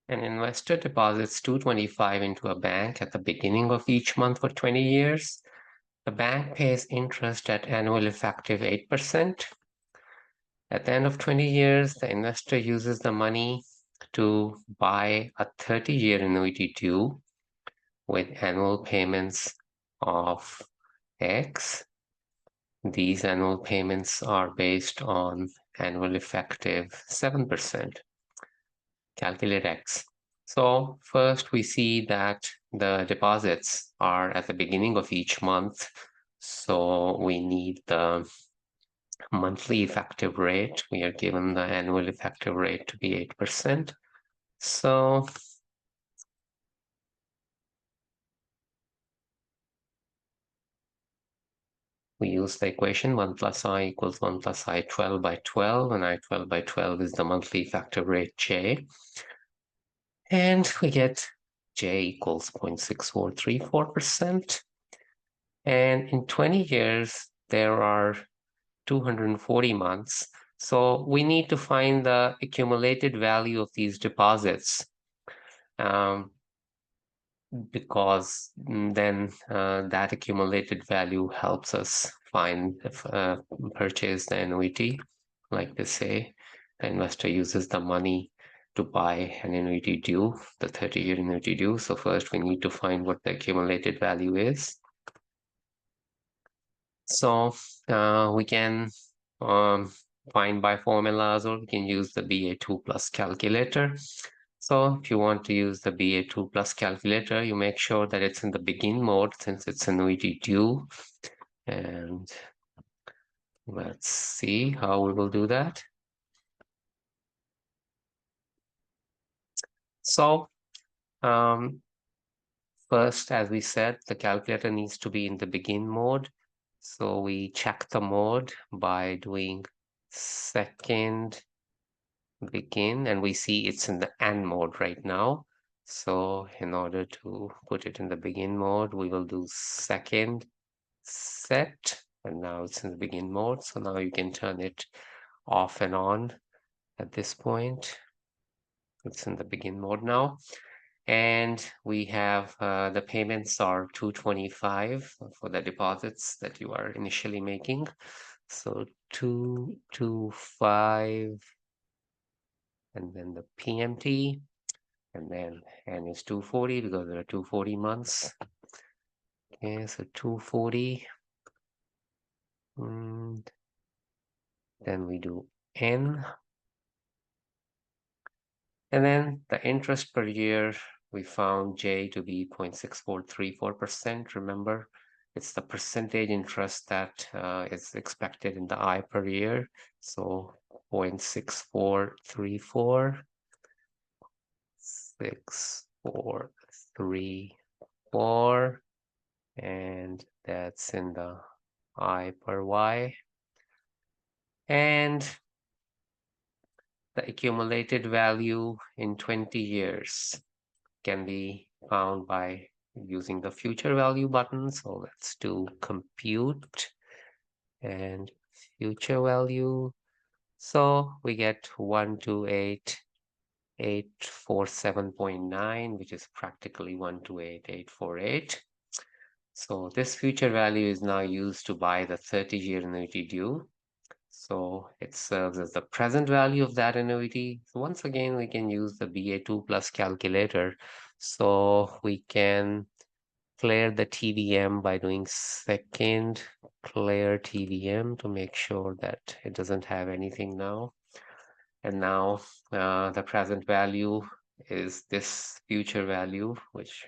An investor deposits $225 into a bank at the beginning of each month for 20 years. The bank pays interest at annual effective 8%. At the end of 20 years, the investor uses the money to buy a 30-year annuity due with annual payments of X. These annual payments are based on annual effective 7%. Calculate X. So first we see that the deposits are at the beginning of each month. So we need the monthly effective rate. We are given the annual effective rate to be 8%. So we use the equation 1 plus I equals 1 plus I 12 by 12, and I 12 by 12 is the monthly effective rate J. And we get J equals 0.6434%. And in 20 years, there are 240 months. So we need to find the accumulated value of these deposits, because then that accumulated value helps us find purchase the annuity. Like they say, the investor uses the money to buy an annuity due, the 30-year annuity due. So first we need to find what the accumulated value is. So we can find by formulas, or we can use the BA2 plus calculator. So if you want to use the BA2 plus calculator, you make sure that it's in the begin mode since it's annuity due. And let's see how we will do that. So first, as we said, the calculator needs to be in the begin mode. So we check the mode by doing second begin, and we see it's in the end mode right now. So in order to put it in the begin mode, we will do second set, and now it's in the begin mode. So now you can turn it off and on at this point. It's in the begin mode now. And we have the payments are $225 for the deposits that you are initially making. So 225, and then the PMT, and then N is 240 because there are 240 months. Okay, so 240. And then we do N. And then the interest per year, we found J to be 0.6434%. Remember, it's the percentage interest that is expected in the I per year. So 0.6434, 6434, and that's in the I per Y. And the accumulated value in 20 years can be found by using the future value button. So let's do compute and future value. So we get 128,847.9, which is practically 128,848. So this future value is now used to buy the 30-year annuity due. So it serves as the present value of that annuity. So once again, we can use the BA2 plus calculator. So we can clear the TVM by doing second clear TVM to make sure that it doesn't have anything now. And now the present value is this future value, which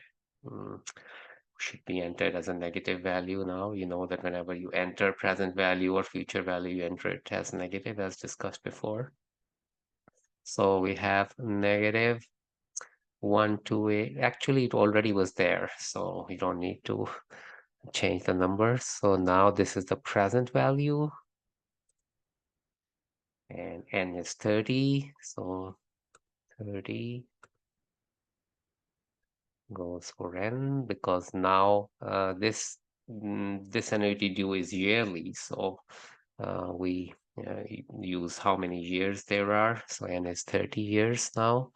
should be entered as a negative value now. You know that whenever you enter present value or future value, you enter it as negative, as discussed before. So we have negative 128. Actually, it already was there, so we don't need to change the numbers. So now this is the present value, and N is 30. So 30 goes for N, because now this annuity due is yearly. So we use how many years there are. So N is 30 years now.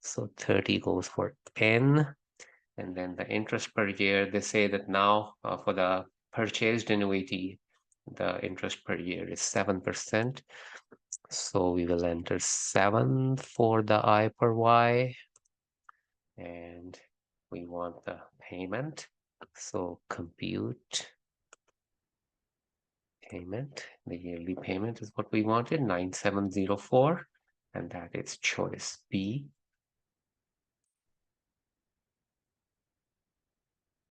So 30 goes for N. And then the interest per year, they say that now for the purchased annuity, the interest per year is 7%. So we will enter 7 for the I per Y. And we want the payment. So compute payment. The yearly payment is what we wanted, 9704. And that is choice B.